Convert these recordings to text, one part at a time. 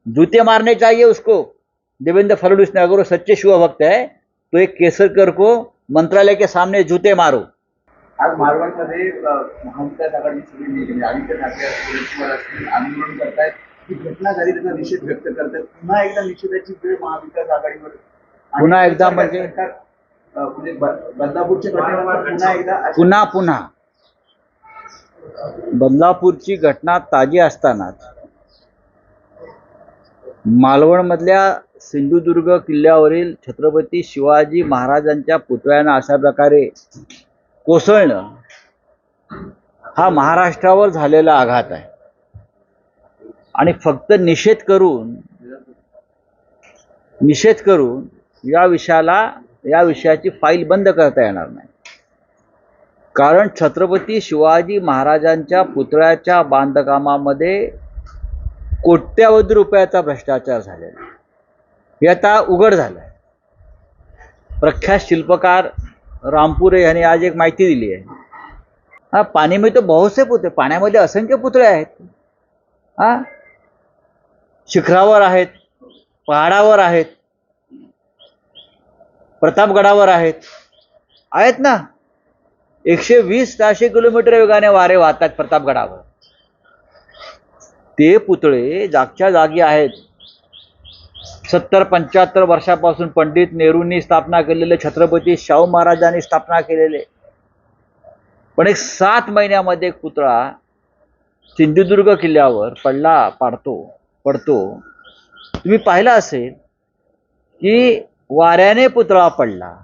जूते मारने चाहिए उसको। देवेंद्र फडणवीस ने, अगर वो सच्चे शिव भक्त है तो एक केसरकर को मंत्रालय के सामने जूते मारो। आज मारवाडमध्ये महाविकास आघाडी सगळी नेते आदित्य ठाकरे असतील आंदोलन करतायत, ही घटना झाली त्याचा निषेध व्यक्त करतायत। पुन्हा एकदा निषेधाची वेळ महाविकास आघाडीवर, पुन्हा एकदा म्हणजे बदलापूरच्या घटनेवर पुन्हा बदलापूरची घटना ताजी असतानाच मालवणमधल्या सिंधुदुर्ग किल्ल्यावरील छत्रपती शिवाजी महाराजांच्या पुतळ्यांना अशा प्रकारे कोसळणं हा महाराष्ट्रावर झालेला आघात आहे। आणि फक्त निषेध करून या विषयाची फाईल बंद करता येणार नाही। कारण छत्रपती शिवाजी महाराजांच्या पुतळ्याच्या बांधकामामध्ये कोट्यावधी रुपयाचा भ्रष्टाचार झालेला आहे, हे आता उघड झालं आहे। प्रख्यात शिल्पकार रामपुरे यांनी आज एक माहिती दिली आहे। हाँ, पानी में तो बहुत से पुतळे, पाण्यामध्ये असंख्य पुतळे आहेत। हाँ, शिखरावर आहेत, पहाडावर आहेत, प्रतापगडावर आहेत ना। 120-400 किलोमीटर वेगाने वारे वाहतात प्रतापगडावर। ते पुतळे जागच्या जागी आहेत। 70-75 वर्षापासून पंडित नेहरूंनी स्थापना केलेले, छत्रपती शाहू महाराजांनी स्थापना केलेले। पण एक 7 महिन्यामध्ये एक पुतळा सिंधुदुर्ग किल्ल्यावर पडतो। तुम्ही पाहिलं असेल की वाऱ्याने पुतळा पडला,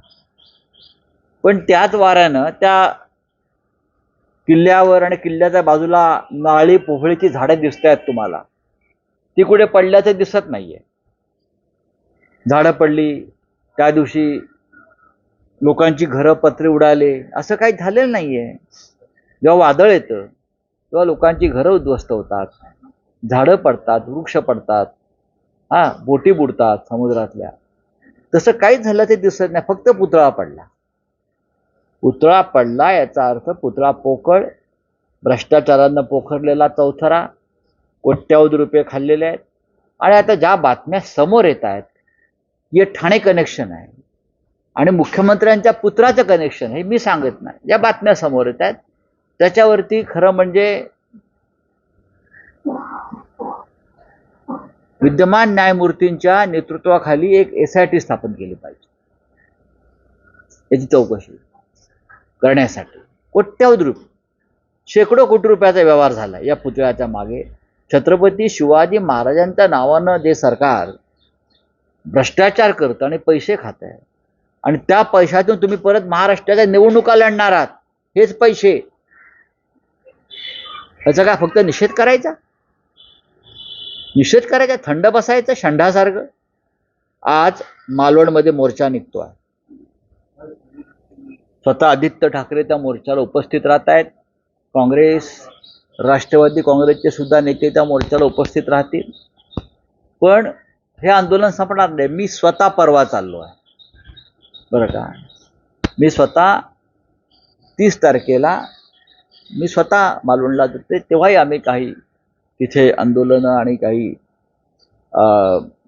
पण त्याच वाऱ्यानं त्या किल्ल्यावर आणि किल्ल्याच्या बाजूला नारळी पोफळीची झाडं दिसत आहेत तुम्हाला, ती कुठे पडल्याचं दिसत नाहीये। झाडं पडली त्या दिवशी, लोकांची घरं पत्रे उडाले, असं काही झालेलं नाहीये। जेव्हा वादळ येतं तेव्हा लोकांची घरं उद्ध्वस्त होतात, झाडं पडतात, वृक्ष पडतात, बोटी बुडतात समुद्रातल्या। तसं काही झालं ते दिसत नाही, फक्त पुतळा पडला याचा अर्थ पुतळा पोकळ, भ्रष्टाचारानं पोखरलेला चौथरा, कोट्यावधी रुपये खाल्लेले आहेत। आणि आता ज्या बातम्या समोर येत आहेत, हे ठाणे कनेक्शन आहे आणि मुख्यमंत्र्यांच्या पुत्राचं कनेक्शन आहे, मी सांगत नाही, या बातम्या समोर येत आहेत। त्याच्यावरती खरं म्हणजे विद्यमान न्यायमूर्तींच्या नेतृत्वाखाली एक SIT स्थापन केली पाहिजे, याची चौकशी करण्यासाठी। कोट्यावधी रुपये, शेकडो कोटी रुपयाचा व्यवहार झाला या पुतळ्याच्या मागे। छत्रपती शिवाजी महाराजांच्या नावानं जे सरकार भ्रष्टाचार करतं आणि पैसे खात आहे, आणि त्या पैशातून तुम्ही परत महाराष्ट्राच्या निवडणुका लढणार आहात, हेच पैसे, याचा काय फक्त निषेध करायचा, थंड बसायचं शंढासारखं। आज मालवणमध्ये मोर्चा निघतो आहे, स्वतः आदित्य ठाकरे त्या मोर्चाला उपस्थित राहत आहेत। काँग्रेस, राष्ट्रवादी काँग्रेसचे सुद्धा नेते त्या मोर्चाला उपस्थित राहतील। पण हे आंदोलन संपणार नाही। मी स्वतः परवा चाललो आहे, बरं का। मी स्वतः 30 तारखेला मी स्वतः मालवणला जाते, तेव्हाही आम्ही काही तिथे आंदोलनं आणि काही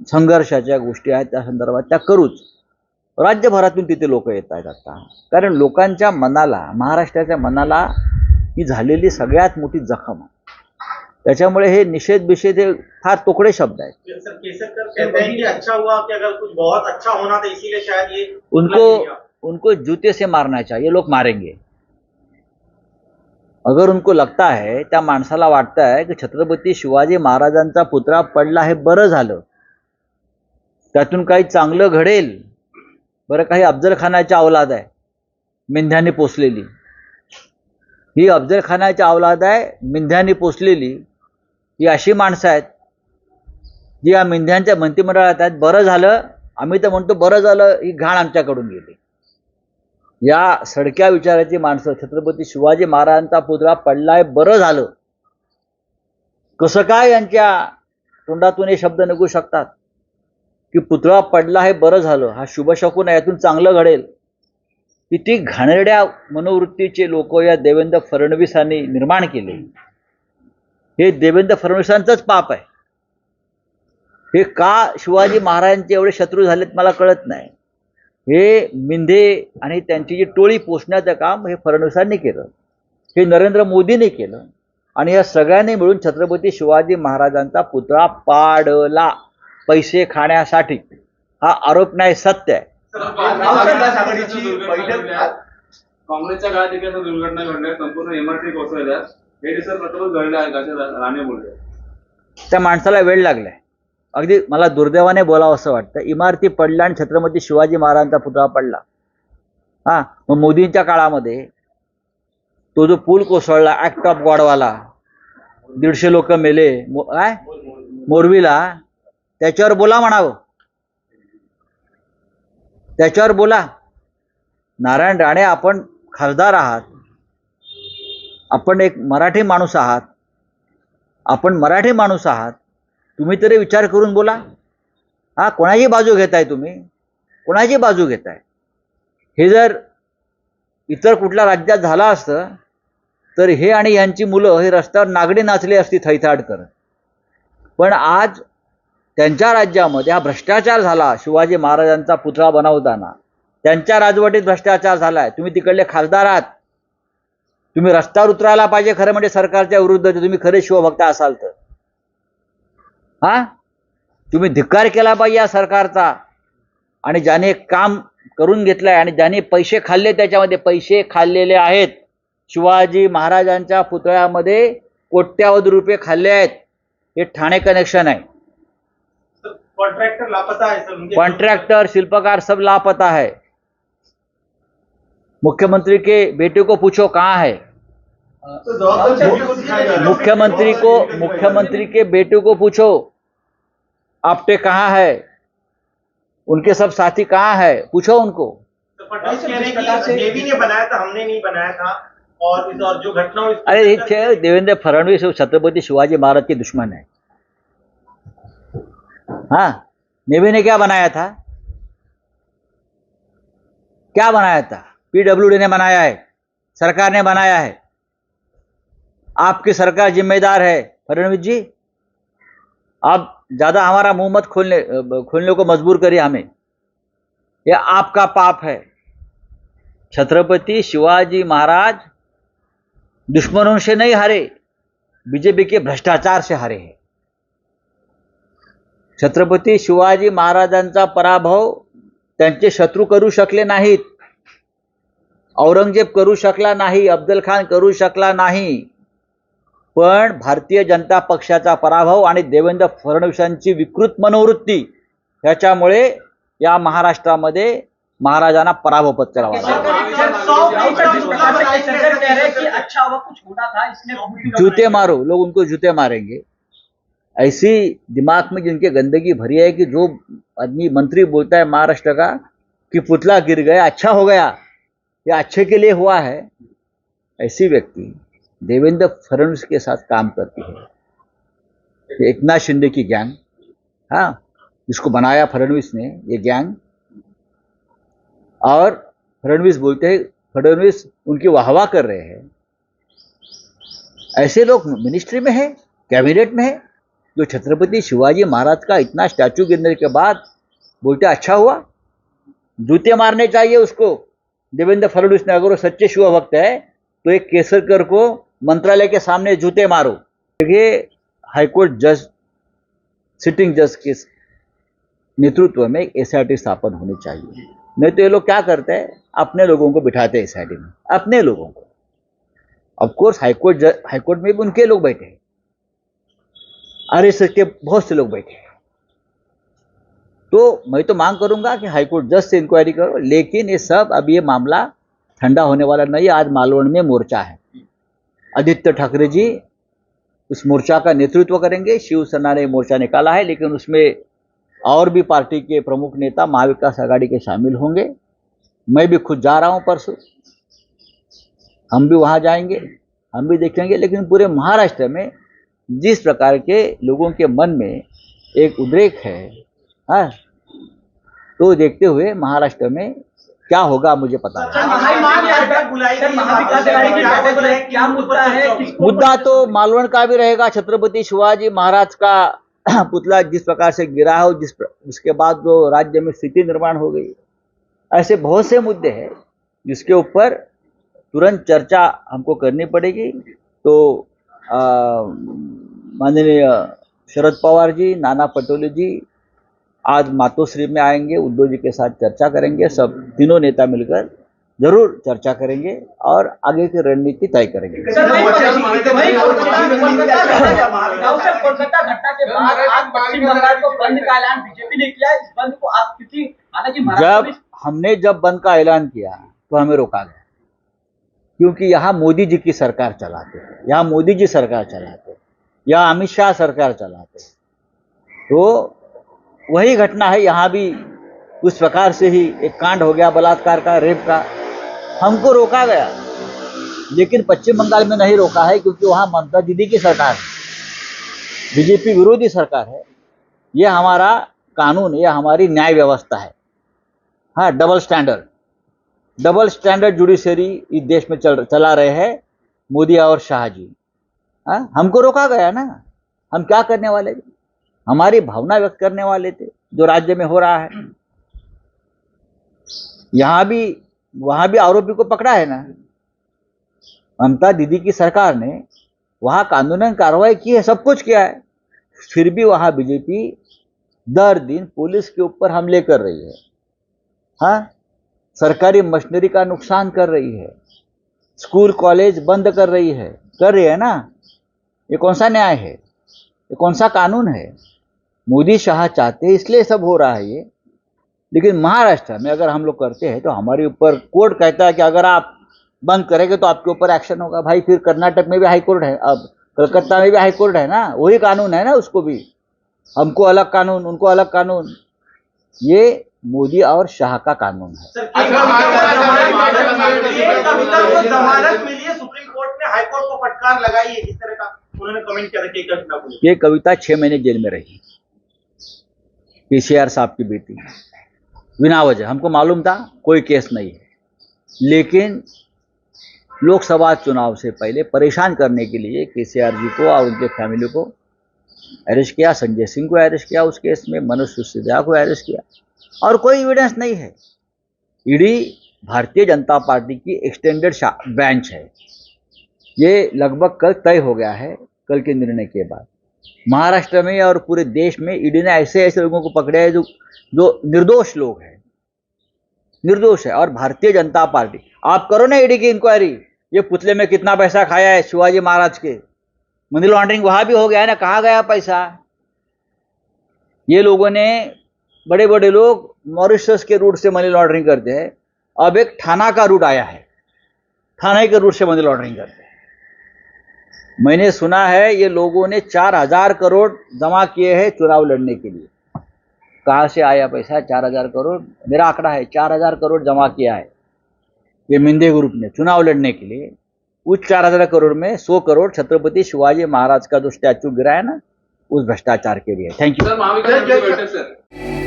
संघर्षाच्या गोष्टी आहेत त्या संदर्भात त्या करूच। राज्यभरातून तिथे लोक येत आहेत आता, कारण लोकांच्या मनाला, महाराष्ट्राच्या मनाला ही झालेली सगळ्यात मोठी जखम आहे। त्याच्यामुळे हे निषेध बिषेध हे फार तोकडे शब्द आहेत। उनको जूते से मारना चाहिए, लोग मारेंगे। अगर उनको लगता है, त्या माणसाला वाटतं आहे की छत्रपती शिवाजी महाराजांचा पुतळा पडला हे बरं झालं, त्यातून काही चांगलं घडेल, बरं, काही अफजल खानाची औलाद आहे मेंढ्याने पोसलेली, ही अफजल खानाची औलाद आहे मेंढ्याने पोसलेली, ही अशी माणसं आहेत जी या मेंढ्यांच्या मंत्रिमंडळात आहेत। बरं झालं, आम्ही तर म्हणतो बरं झालं ही घाण आमच्याकडून गेली। या सडक्या विचाराची माणसं छत्रपती शिवाजी महाराजांचा पुतळा पडलाय बरं झालं, कसं काय यांच्या तोंडातून हे शब्द निघू शकतात की पुतळा पडला हे बरं झालं, हा शुभ शकुन आहे, यातून चांगलं घडेल। किती घाणेरड्या मनोवृत्तीचे लोक या देवेंद्र फडणवीसांनी निर्माण केले, हे देवेंद्र फडणवीसांचंच पाप आहे। हे का शिवाजी महाराजांचे एवढे शत्रू झालेत मला कळत नाही. हे मिंधे आणि त्यांची जी टोळी पोचण्याचं काम हे फडणवीसांनी केलं, हे नरेंद्र मोदींनी केलं आणि या सगळ्यांनी मिळून छत्रपती शिवाजी महाराजांचा पुतळा पाडला पैसे खाण्यासाठी. हा आरोप नाही, सत्य आहे. महाविकास आघाडीची बैठक काँग्रेसच्या काळात एक असं दुर्घटना घडल्या, संपूर्ण इमारती कोसळल्या. हे दिवसात प्रथमच घडलं आहे असं राणे बोलले. त्या माणसाला वेळ लागलाय. अगदी मला दुर्दैवाने बोलावं असं वाटतं. इमारती पडल्या आणि छत्रपती शिवाजी महाराजांचा पुतळा पडला. हा, मग मोदींच्या काळामध्ये तो जो पूल कोसळला ऍक्ट ऑफ गॉडवाला, 150 लोक मेले काय मोरवीला, त्याच्यावर बोला म्हणावं, त्याच्यावर बोला. नारायण राणे, आपण खासदार आहात, आपण एक मराठी माणूस आहात, आपण मराठी माणूस आहात, तुम्ही तरी विचार करून बोला. हा, कोणाची बाजू घेताय तुम्ही, कोणाची बाजू घेताय? हे जर इतर कुठल्या राज्यात झालं असतं तर हे आणि यांची मुलं हे रस्त्यावर नागडी नाचली असती थैथाड करत. पण आज त्यांच्या राज्यामध्ये हा भ्रष्टाचार झाला. शिवाजी महाराजांचा पुतळा बनवताना त्यांच्या राजवटीत भ्रष्टाचार झालाय. तुम्ही तिकडले खासदार आहात, तुम्ही रस्त्यावर उतरायला पाहिजे खरं म्हणजे सरकारच्या विरुद्ध, तुम्ही खरे शिवभक्त असाल तर. हा, तुम्ही धिक्कार केला पाहिजे या सरकारचा. आणि ज्याने काम करून घेतलंय आणि ज्याने पैसे खाल्ले, त्याच्यामध्ये पैसे खाल्लेले आहेत. शिवाजी महाराजांच्या पुतळ्यामध्ये कोट्यावधी रुपये खाल्ले आहेत. हे ठाणे कनेक्शन आहे. कॉन्ट्रॅक्टर लापता आहे सर. कॉन्ट्रॅक्टर, शिल्पकार सब लापता है. मुख्यमंत्री के बेटे को पूछो कहाँ है. मुख्यमंत्री के बेटे को पूछो आपटे कहाँ है, उनके सब साथी कहाँ है, पूछो उनको. नेवी ने बनाया था, हमने नहीं बनाया था. और जो घटना हुई, अरे देवेंद्र फडणवीस छत्रपति शिवाजी महाराज के दुश्मन है. हाँ, नेवी ने क्या बनाया था, क्या बनाया था? पीडब्ल्यूडी ने बनाया है, सरकार ने बनाया है. आपकी सरकार जिम्मेदार है फडणवीस जी. आप ज्यादा हमारा मुंह मत खोलने को मजबूर करिए हमें. यह आपका पाप है. छत्रपति शिवाजी महाराज दुश्मनों से नहीं हारे, बीजेपी के भ्रष्टाचार से हारे हैं. छत्रपती शिवाजी महाराजांचा पराभव त्यांचे शत्रू करू शकले नाहीत. औरंगजेब करू शकला नाही, अफजल खान करू शकला नाही. पण भारतीय जनता पक्षाचा पराभव आणि देवेंद्र फडणवीसांची विकृत मनोवृत्ती ह्याच्यामुळे या महाराष्ट्रामध्ये महाराजांना पराभव पत्करावा लागला. जूते मारो, लोग उनको जूते मारेंगे. ऐसी दिमाग में जिनके गंदगी भरी है कि जो आदमी मंत्री बोलता है महाराष्ट्र का कि पुतला गिर गया अच्छा हो गया, ये अच्छे के लिए हुआ है, ऐसी व्यक्ति देवेंद्र फडणवीस के साथ काम करती है. एकनाथ शिंदे की गैंग, हाँ, जिसको बनाया फडणवीस ने, ये गैंग. और फडणवीस बोलते हैं, फडणवीस उनकी वाहवाह कर रहे हैं. ऐसे लोग मिनिस्ट्री में है, कैबिनेट में है, जो छत्रपति शिवाजी महाराज का इतना स्टैचू गिरने के बाद बोलते अच्छा हुआ. जूते मारने चाहिए उसको देवेंद्र फडणवीस ने. अगर वो सच्चे शिवभक्त है तो एक केसरकर को मंत्रालय के सामने जूते मारो. ये हाईकोर्ट जज, सिटिंग जज के नेतृत्व में एक एसआईटी स्थापन होनी चाहिए. नहीं तो ये लोग क्या करते हैं, अपने लोगों को बिठाते हैं एसआईटी में, अपने लोगों को. ऑफकोर्स हाईकोर्ट में भी उनके लोग बैठे हैं, आरएसएस के बहुत से लोग बैठे हैं. तो मैं तो मांग करूंगा कि हाईकोर्ट जज से इंक्वायरी करो. लेकिन ये सब, अब ये मामला ठंडा होने वाला नहीं. आज मालवण में मोर्चा है. आदित्य ठाकरे जी उस मोर्चा का नेतृत्व करेंगे. शिवसेना ने मोर्चा निकाला है, लेकिन उसमें और भी पार्टी के प्रमुख नेता महाविकास आघाड़ी के शामिल होंगे. मैं भी खुद जा रहा हूं परसों, हम भी वहां जाएंगे, हम भी देखेंगे. लेकिन पूरे महाराष्ट्र में जिस प्रकार के लोगों के मन में एक उद्रेक है, हाँ, तो देखते हुए महाराष्ट्र में क्या होगा मुझे पता नहीं. मुद्दा तो मालवण का भी रहेगा, छत्रपति शिवाजी महाराज का पुतला जिस प्रकार से गिरा है, उसके बाद जो राज्य में स्थिति निर्माण हो गई, ऐसे बहुत से मुद्दे हैं जिसके ऊपर तुरंत चर्चा हमको करनी पड़ेगी। तो माननीय शरद पवार जी, नाना पटोले जी आज मातोश्री में आएंगे, उद्धव जी के साथ चर्चा करेंगे। सब तीनों नेता मिलकर जरूर चर्चा करेंगे और आगे की रणनीति तय करेंगे। कोलकाता घटना के बाद आज पश्चिम बंगाल को बंद का ऐलान बीजेपी ने किया। इस बंद को आप किसी, हालांकि जब बंद का ऐलान किया तो हमें रोका गया, क्योंकि यहाँ मोदी जी की सरकार चलाते हैं, यहाँ मोदी जी सरकार चलाते हैं, यहाँ अमित शाह सरकार चलाते हैं। तो वही घटना है, यहाँ भी उस प्रकार से ही एक कांड हो गया, बलात्कार का, रेप का। हमको रोका गया, लेकिन पश्चिम बंगाल में नहीं रोका है, क्योंकि वहाँ ममता दीदी की सरकार है, बीजेपी विरोधी सरकार है। ये हमारा कानून, ये हमारी न्याय व्यवस्था है। हाँ, डबल स्टैंडर्ड जुडिशरी इस देश में चला रहे हैं मोदी और शाह जी। हाँ, हमको रोका गया ना, हम क्या करने वाले थे? हमारी भावना व्यक्त करने वाले थे जो राज्य में हो रहा है। यहाँ भी वहां भी आरोपी को पकड़ा है ना, ममता दीदी की सरकार ने वहां कानूनन कार्रवाई की है, सब कुछ किया है, फिर भी वहां बीजेपी दर दिन पुलिस के ऊपर हमले कर रही है। हाँ, सरकारी मशीनरी का नुकसान कर रही है, स्कूल कॉलेज बंद कर रही है ना। ये कौन सा न्याय है? ये कौन सा कानून है? मोदी शाह चाहते हैं इसलिए सब हो रहा है ये। लेकिन महाराष्ट्र में अगर हम लोग करते हैं तो हमारे ऊपर कोर्ट कहता है कि अगर आप बंद करेंगे तो आपके ऊपर एक्शन होगा। भाई, फिर कर्नाटक में भी हाई कोर्ट है, अब कलकत्ता में भी हाई कोर्ट है ना, वही कानून है ना, उसको भी हमको अलग कानून, उनको अलग कानून। ये मोदी और शाह का कानून है। जमानत मिली है, सुप्रीम कोर्ट ने हाई कोर्ट को फटकार लगाई है, इस तरह का उन्होंने कमेंट किया था कि ये कविता 6 महीने जेल में रही, पीसीआर साहब की बेटी, बिना वजह। हमको मालूम था कोई केस नहीं है, लेकिन लोकसभा चुनाव से पहले परेशान करने के लिए केसीआर जी को और उनके फैमिली को अरेस्ट किया, संजय सिंह को अरेस्ट किया उस केस में, मनोज सिसोदिया को अरेस्ट किया, और कोई एविडेंस नहीं है। ईडी भारतीय जनता पार्टी की एक्सटेंडेड ब्रांच है। ये लगभग कल तय हो गया है, कल के निर्णय के बाद। महाराष्ट्र में और पूरे देश में ईडी ने ऐसे ऐसे लोगों को पकड़े हैं जो निर्दोष लोग हैं, निर्दोष है। और भारतीय जनता पार्टी, आप करो ना ईडी की इंक्वायरी, ये पुतले में कितना पैसा खाया है शिवाजी महाराज के, मनी लॉन्ड्रिंग वहां भी हो गया है ना, कहाँ गया पैसा? ये लोगों ने, बड़े बड़े लोग मॉरिशस के रूट से मनी लॉन्ड्रिंग करते हैं, अब एक ठाना का रूट आया है, ठाणे के रूट से मनी लॉन्ड्रिंग करते हैं। मैंने सुना है ये लोगों ने 4000 करोड़ जमा किए हैं चुनाव लड़ने के लिए। कहाँ से आया पैसा? 4000 करोड़, मेरा आंकड़ा है, 4000 करोड़ जमा किया है ये मिंदे ग्रुप ने चुनाव लड़ने के लिए। उस 4000 करोड़ में 100 करोड़ छत्रपति शिवाजी महाराज का जो स्टैचू गिरा है ना, उस भ्रष्टाचार के लिए। Thank you sir. Maha Vikas Aghadi बैठक सर